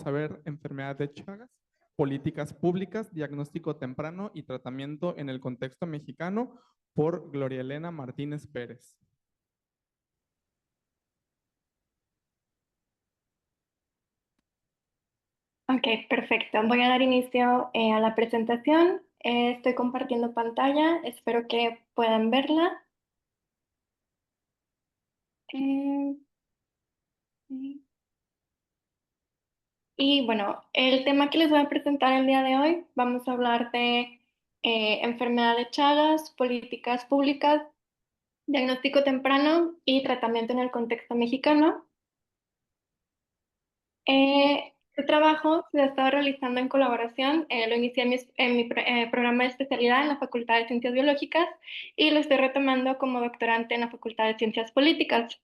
a ver enfermedad de Chagas, políticas públicas, diagnóstico temprano y tratamiento en el contexto mexicano por Gloria Elena Martínez Pérez. Ok, perfecto. Voy a dar inicio a la presentación. Estoy compartiendo pantalla. Espero que puedan verla. Eh, y bueno, el tema que les voy a presentar el día de hoy, vamos a hablar de enfermedad de Chagas, políticas públicas, diagnóstico temprano y tratamiento en el contexto mexicano. Este trabajo se ha estado realizando en colaboración, lo inicié en mi programa de especialidad en la Facultad de Ciencias Biológicas y lo estoy retomando como doctorante en la Facultad de Ciencias Políticas.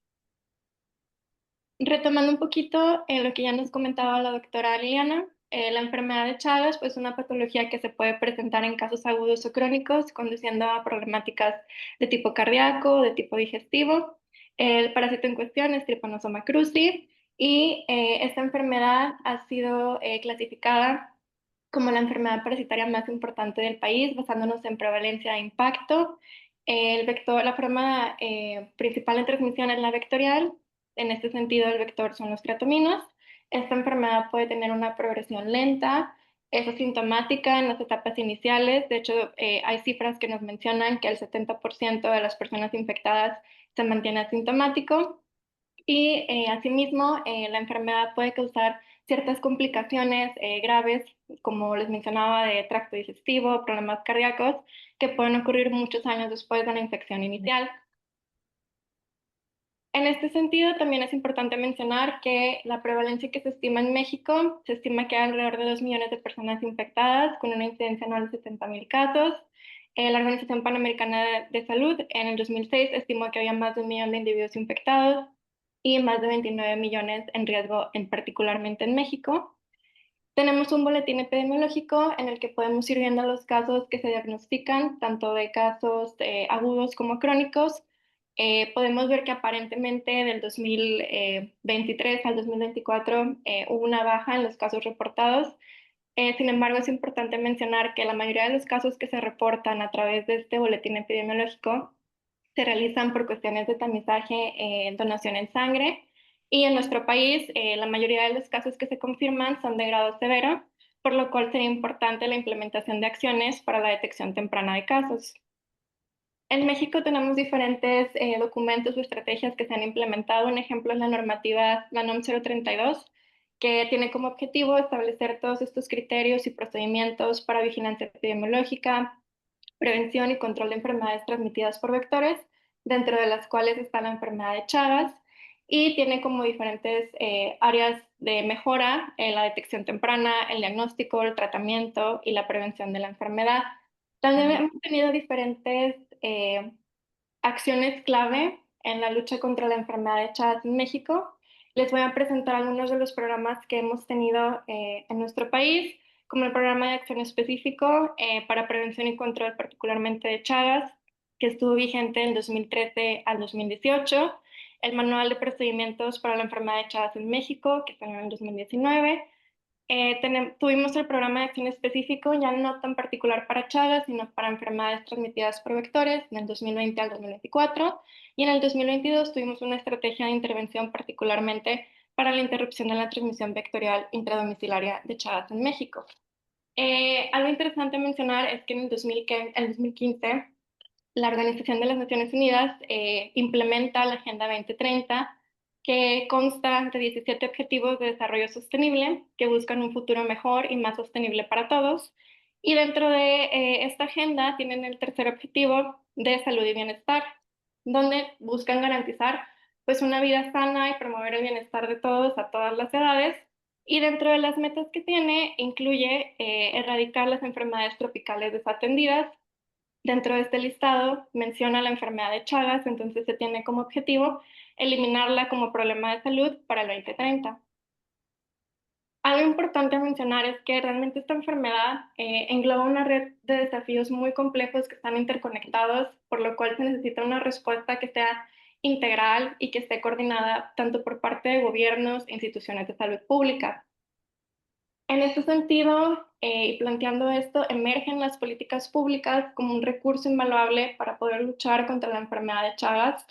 Retomando un poquito lo que ya nos comentaba la doctora Liliana, la enfermedad de Chagas pues, es una patología que se puede presentar en casos agudos o crónicos, conduciendo a problemáticas de tipo cardíaco, de tipo digestivo. El parásito en cuestión es Trypanosoma cruzi y esta enfermedad ha sido clasificada como la enfermedad parasitaria más importante del país, basándonos en prevalencia e impacto. El vector, la forma principal de transmisión es la vectorial. En este sentido, el vector son los triatominos. Esta enfermedad puede tener una progresión lenta, es asintomática en las etapas iniciales. De hecho, hay cifras que nos mencionan que el 70% de las personas infectadas se mantiene asintomático. Y asimismo, la enfermedad puede causar ciertas complicaciones graves, como les mencionaba, de tracto digestivo, problemas cardíacos, que pueden ocurrir muchos años después de la infección inicial. En este sentido, también es importante mencionar que la prevalencia que se estima en México, se estima que hay alrededor de 2 millones de personas infectadas, con una incidencia anual de 70,000 casos. La Organización Panamericana de Salud en el 2006 estimó que había más de 1 millón de individuos infectados y más de 29 millones en riesgo, particularmente en México. Tenemos un boletín epidemiológico en el que podemos ir viendo los casos que se diagnostican, tanto de casos agudos como crónicos. Podemos ver que aparentemente del 2023 al 2024 hubo una baja en los casos reportados. Sin embargo, es importante mencionar que la mayoría de los casos que se reportan a través de este boletín epidemiológico se realizan por cuestiones de tamizaje, donación en sangre. Y en nuestro país, la mayoría de los casos que se confirman son de grado severo, por lo cual sería importante la implementación de acciones para la detección temprana de casos. En México tenemos diferentes documentos o estrategias que se han implementado. Un ejemplo es la normativa, la NOM 032, que tiene como objetivo establecer todos estos criterios y procedimientos para vigilancia epidemiológica, prevención y control de enfermedades transmitidas por vectores, dentro de las cuales está la enfermedad de Chagas, y tiene como diferentes áreas de mejora en la detección temprana, el diagnóstico, el tratamiento y la prevención de la enfermedad. También hemos tenido diferentes acciones clave en la lucha contra la enfermedad de Chagas en México. Les voy a presentar algunos de los programas que hemos tenido en nuestro país, como el programa de acción específico para prevención y control particularmente de Chagas, que estuvo vigente del 2013 al 2018, el manual de procedimientos para la enfermedad de Chagas en México, que salió en el 2019. Tuvimos el programa de acción específico, ya no tan particular para Chagas, sino para enfermedades transmitidas por vectores, en el 2020 al 2024, y en el 2022 tuvimos una estrategia de intervención particularmente para la interrupción de la transmisión vectorial intradomiciliaria de Chagas en México. Algo interesante mencionar es que en el 2015 la Organización de las Naciones Unidas implementa la Agenda 2030, que consta de 17 Objetivos de Desarrollo Sostenible que buscan un futuro mejor y más sostenible para todos. Y dentro de esta agenda tienen el tercer objetivo de salud y bienestar, donde buscan garantizar pues, una vida sana y promover el bienestar de todos a todas las edades. Y dentro de las metas que tiene, incluye erradicar las enfermedades tropicales desatendidas. Dentro de este listado menciona la enfermedad de Chagas, entonces se tiene como objetivo eliminarla como problema de salud para el 2030. Algo importante a mencionar es que realmente esta enfermedad engloba una red de desafíos muy complejos que están interconectados, por lo cual se necesita una respuesta que sea integral y que esté coordinada tanto por parte de gobiernos e instituciones de salud pública. En este sentido, y planteando esto, emergen las políticas públicas como un recurso invaluable para poder luchar contra la enfermedad de Chagas.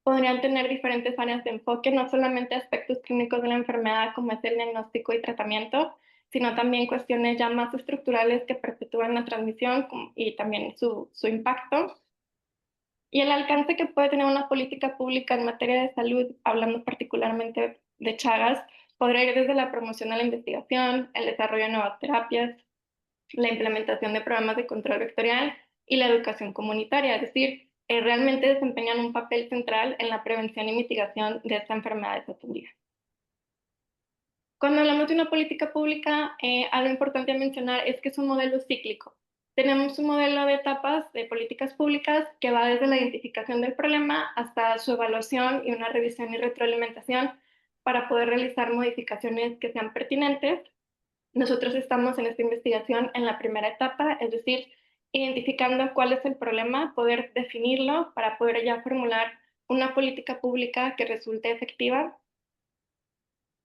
Podrían tener diferentes áreas de enfoque, no solamente aspectos clínicos de la enfermedad como es el diagnóstico y tratamiento, sino también cuestiones ya más estructurales que perpetúan la transmisión y también su impacto. Y el alcance que puede tener una política pública en materia de salud, hablando particularmente de Chagas, podría ir desde la promoción de la investigación, el desarrollo de nuevas terapias, la implementación de programas de control vectorial y la educación comunitaria, es decir, realmente desempeñan un papel central en la prevención y mitigación de esta enfermedad desatendidas. Cuando hablamos de una política pública, algo importante a mencionar es que es un modelo cíclico. Tenemos un modelo de etapas de políticas públicas que va desde la identificación del problema hasta su evaluación y una revisión y retroalimentación para poder realizar modificaciones que sean pertinentes. Nosotros estamos en esta investigación en la primera etapa, es decir, identificando cuál es el problema, poder definirlo para poder ya formular una política pública que resulte efectiva.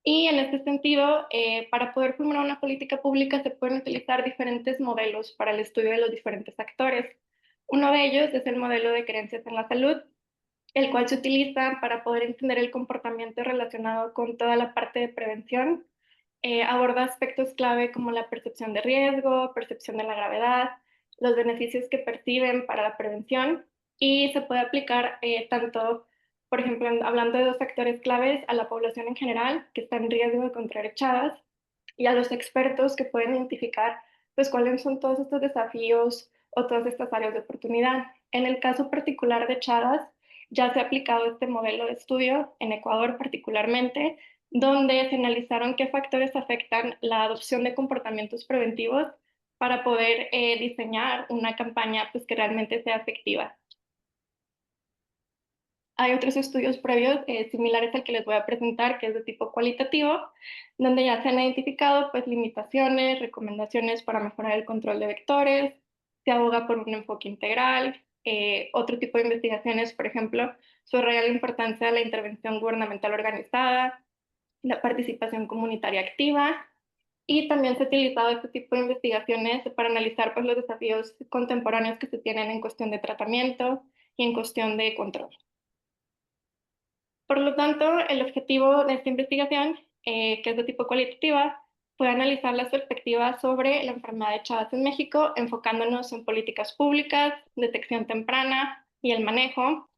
Y en este sentido, para poder formular una política pública se pueden utilizar diferentes modelos para el estudio de los diferentes actores. Uno de ellos es el modelo de creencias en la salud, el cual se utiliza para poder entender el comportamiento relacionado con toda la parte de prevención. Aborda aspectos clave como la percepción de riesgo, percepción de la gravedad, los beneficios que perciben para la prevención y se puede aplicar tanto, por ejemplo, hablando de dos factores claves, a la población en general que está en riesgo de contraer Chagas y a los expertos que pueden identificar pues cuáles son todos estos desafíos o todas estas áreas de oportunidad. En el caso particular de Chagas, ya se ha aplicado este modelo de estudio en Ecuador particularmente, donde se analizaron qué factores afectan la adopción de comportamientos preventivos para poder diseñar una campaña pues, que realmente sea efectiva. Hay otros estudios previos similares al que les voy a presentar, que es de tipo cualitativo, donde ya se han identificado pues, limitaciones, recomendaciones para mejorar el control de vectores, se aboga por un enfoque integral, otro tipo de investigaciones, por ejemplo, subraya la importancia de la intervención gubernamental organizada, la participación comunitaria activa, y también se ha utilizado este tipo de investigaciones para analizar pues, los desafíos contemporáneos que se tienen en cuestión de tratamiento y en cuestión de control. Por lo tanto, el objetivo de esta investigación, que es de tipo cualitativa, fue analizar las perspectivas sobre la enfermedad de Chagas en México, enfocándonos en políticas públicas, detección temprana y el manejo,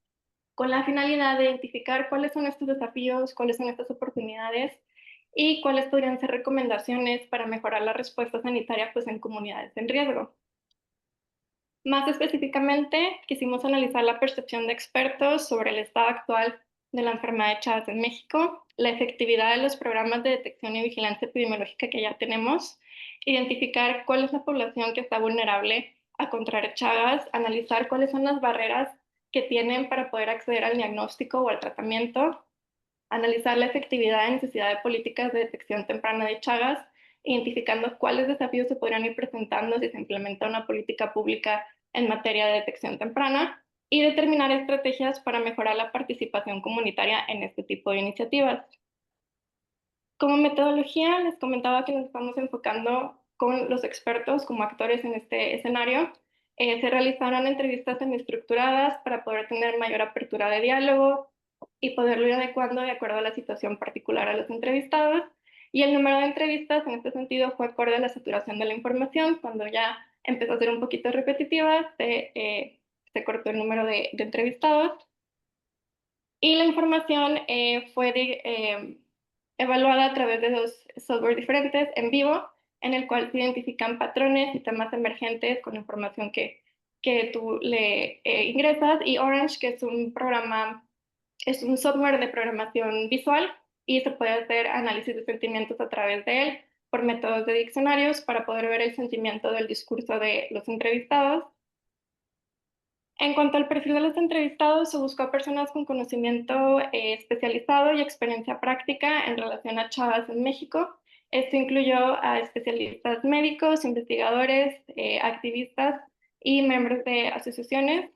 con la finalidad de identificar cuáles son estos desafíos, cuáles son estas oportunidades y cuáles podrían ser recomendaciones para mejorar la respuesta sanitaria pues, en comunidades en riesgo. Más específicamente, quisimos analizar la percepción de expertos sobre el estado actual de la enfermedad de Chagas en México, la efectividad de los programas de detección y vigilancia epidemiológica que ya tenemos, identificar cuál es la población que está vulnerable a contraer Chagas, analizar cuáles son las barreras que tienen para poder acceder al diagnóstico o al tratamiento, analizar la efectividad y necesidad de políticas de detección temprana de Chagas, identificando cuáles desafíos se podrían ir presentando si se implementa una política pública en materia de detección temprana y determinar estrategias para mejorar la participación comunitaria en este tipo de iniciativas. Como metodología, les comentaba que nos estamos enfocando con los expertos como actores en este escenario. Se realizaron entrevistas semiestructuradas para poder tener mayor apertura de diálogo y poderlo ir adecuando de acuerdo a la situación particular a los entrevistados. Y el número de entrevistas en este sentido fue acorde a la saturación de la información. Cuando ya empezó a ser un poquito repetitiva, se cortó el número de entrevistados. Y la información fue evaluada a través de dos software diferentes en vivo, en el cual se identifican patrones y temas emergentes con la información que tú le ingresas, y Orange, que es un programa, es un software de programación visual y se puede hacer análisis de sentimientos a través de él por métodos de diccionarios para poder ver el sentimiento del discurso de los entrevistados. En cuanto al perfil de los entrevistados, se buscó a personas con conocimiento especializado y experiencia práctica en relación a Chagas en México. Esto incluyó a especialistas médicos, investigadores, activistas y miembros de asociaciones.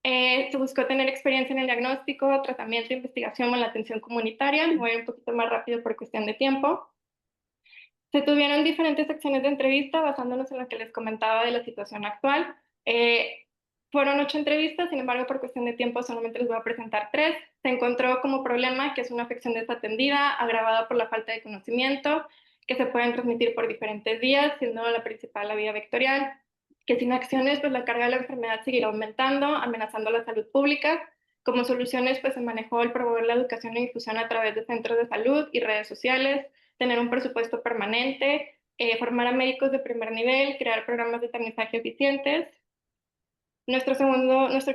Se buscó tener experiencia en el diagnóstico, tratamiento, investigación o en la atención comunitaria. Me voy a ir un poquito más rápido por cuestión de tiempo. Se tuvieron diferentes secciones de entrevista basándonos en lo que les comentaba de la situación actual. Fueron 8 entrevistas, sin embargo, por cuestión de tiempo solamente les voy a presentar 3. Se encontró como problema que es una afección desatendida, agravada por la falta de conocimiento, que se pueden transmitir por diferentes vías, siendo la principal la vía vectorial, que sin acciones, pues la carga de la enfermedad seguirá aumentando, amenazando la salud pública. Como soluciones, pues se manejó el promover la educación e infusión a través de centros de salud y redes sociales, tener un presupuesto permanente, formar a médicos de primer nivel, crear programas de tamizaje eficientes. Nuestro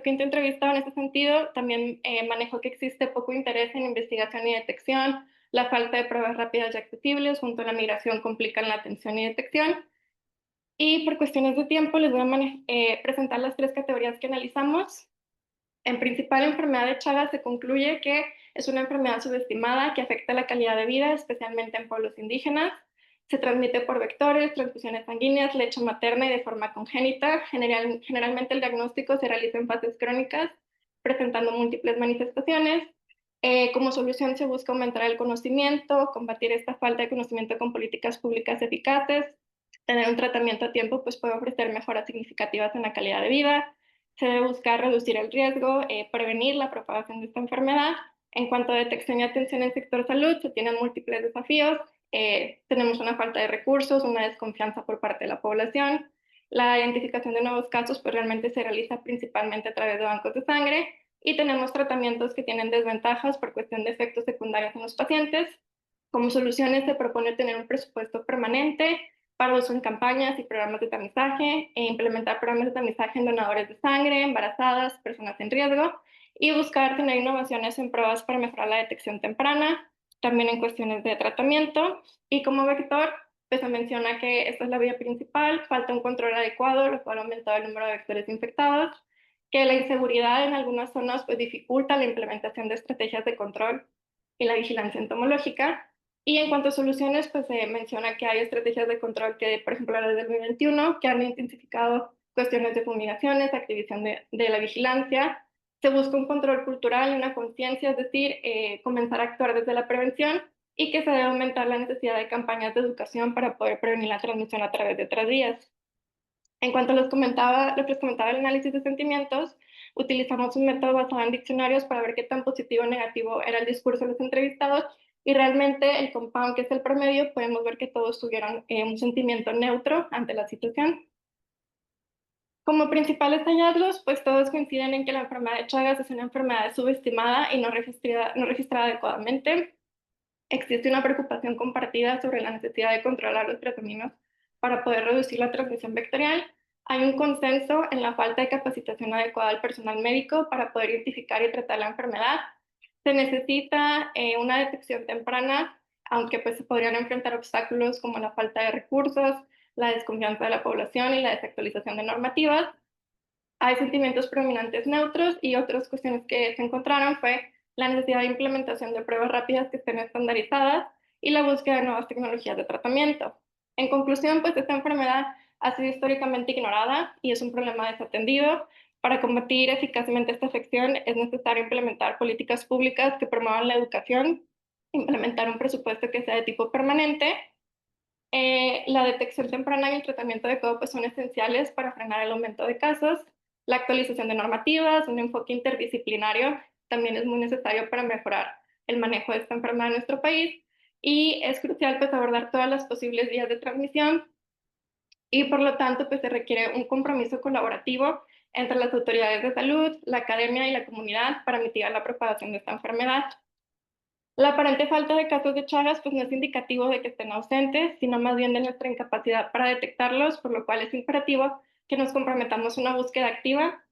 quinto entrevistado en este sentido también manejó que existe poco interés en investigación y detección, la falta de pruebas rápidas y accesibles junto a la migración complican la atención y detección. Y por cuestiones de tiempo les voy a presentar las 3 categorías que analizamos. En principal, enfermedad de Chagas se concluye que es una enfermedad subestimada que afecta la calidad de vida, especialmente en pueblos indígenas. Se transmite por vectores, transfusiones sanguíneas, leche materna y de forma congénita. Generalmente el diagnóstico se realiza en fases crónicas, presentando múltiples manifestaciones. Como solución se busca aumentar el conocimiento, combatir esta falta de conocimiento con políticas públicas eficaces. Tener un tratamiento a tiempo pues, puede ofrecer mejoras significativas en la calidad de vida. Se debe buscar reducir el riesgo, prevenir la propagación de esta enfermedad. En cuanto a detección y atención en el sector salud, se tienen múltiples desafíos. Tenemos una falta de recursos, una desconfianza por parte de la población. La identificación de nuevos casos pues, realmente se realiza principalmente a través de bancos de sangre y tenemos tratamientos que tienen desventajas por cuestión de efectos secundarios en los pacientes. Como soluciones se propone tener un presupuesto permanente para uso en campañas y programas de tamizaje, e implementar programas de tamizaje en donadores de sangre, embarazadas, personas en riesgo, y buscar tener innovaciones en pruebas para mejorar la detección temprana, también en cuestiones de tratamiento. Y como vector, pues se menciona que esta es la vía principal, falta un control adecuado, lo cual aumenta el número de vectores infectados, que la inseguridad en algunas zonas pues dificulta la implementación de estrategias de control y la vigilancia entomológica. Y en cuanto a soluciones, pues se menciona que hay estrategias de control que, por ejemplo, las del 2021, que han intensificado cuestiones de fumigaciones, activación de la vigilancia. Se busca un control cultural y una conciencia, es decir, comenzar a actuar desde la prevención y que se debe aumentar la necesidad de campañas de educación para poder prevenir la transmisión a través de otras vías. En cuanto a lo que les comentaba el análisis de sentimientos, utilizamos un método basado en diccionarios para ver qué tan positivo o negativo era el discurso de los entrevistados y realmente el compound, que es el promedio, podemos ver que todos tuvieron un sentimiento neutro ante la situación. Como principales hallazgos, pues todos coinciden en que la enfermedad de Chagas es una enfermedad subestimada y no registrada adecuadamente. Existe una preocupación compartida sobre la necesidad de controlar los tratamientos para poder reducir la transmisión vectorial. Hay un consenso en la falta de capacitación adecuada al personal médico para poder identificar y tratar la enfermedad. Se necesita una detección temprana, aunque pues se podrían enfrentar obstáculos como la falta de recursos, la desconfianza de la población y la desactualización de normativas. Hay sentimientos predominantes neutros y otras cuestiones que se encontraron fue la necesidad de implementación de pruebas rápidas que estén estandarizadas y la búsqueda de nuevas tecnologías de tratamiento. En conclusión, pues esta enfermedad ha sido históricamente ignorada y es un problema desatendido. Para combatir eficazmente esta afección es necesario implementar políticas públicas que promuevan la educación, implementar un presupuesto que sea de tipo permanente. La detección temprana y el tratamiento adecuado pues, son esenciales para frenar el aumento de casos. La actualización de normativas, un enfoque interdisciplinario también es muy necesario para mejorar el manejo de esta enfermedad en nuestro país y es crucial pues, abordar todas las posibles vías de transmisión y por lo tanto pues, se requiere un compromiso colaborativo entre las autoridades de salud, la academia y la comunidad para mitigar la propagación de esta enfermedad. La aparente falta de casos de Chagas pues no es indicativo de que estén ausentes, sino más bien de nuestra incapacidad para detectarlos, por lo cual es imperativo que nos comprometamos a una búsqueda activa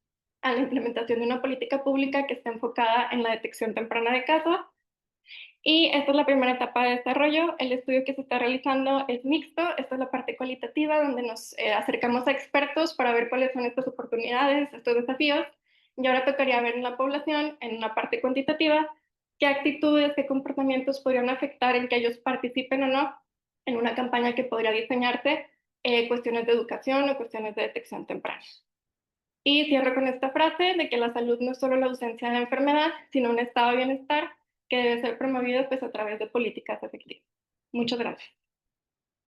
a la implementación de una política pública que esté enfocada en la detección temprana de casos. Y esta es la primera etapa de desarrollo. El estudio que se está realizando es mixto. Esta es la parte cualitativa, donde nos acercamos a expertos para ver cuáles son estas oportunidades, estos desafíos. Y ahora tocaría ver en la población, en una parte cuantitativa, qué actitudes, qué comportamientos podrían afectar en que ellos participen o no en una campaña que podría diseñarse, cuestiones de educación o cuestiones de detección temprana. Y cierro con esta frase de que la salud no es solo la ausencia de la enfermedad, sino un estado de bienestar que debe ser promovido pues, a través de políticas efectivas. Muchas gracias.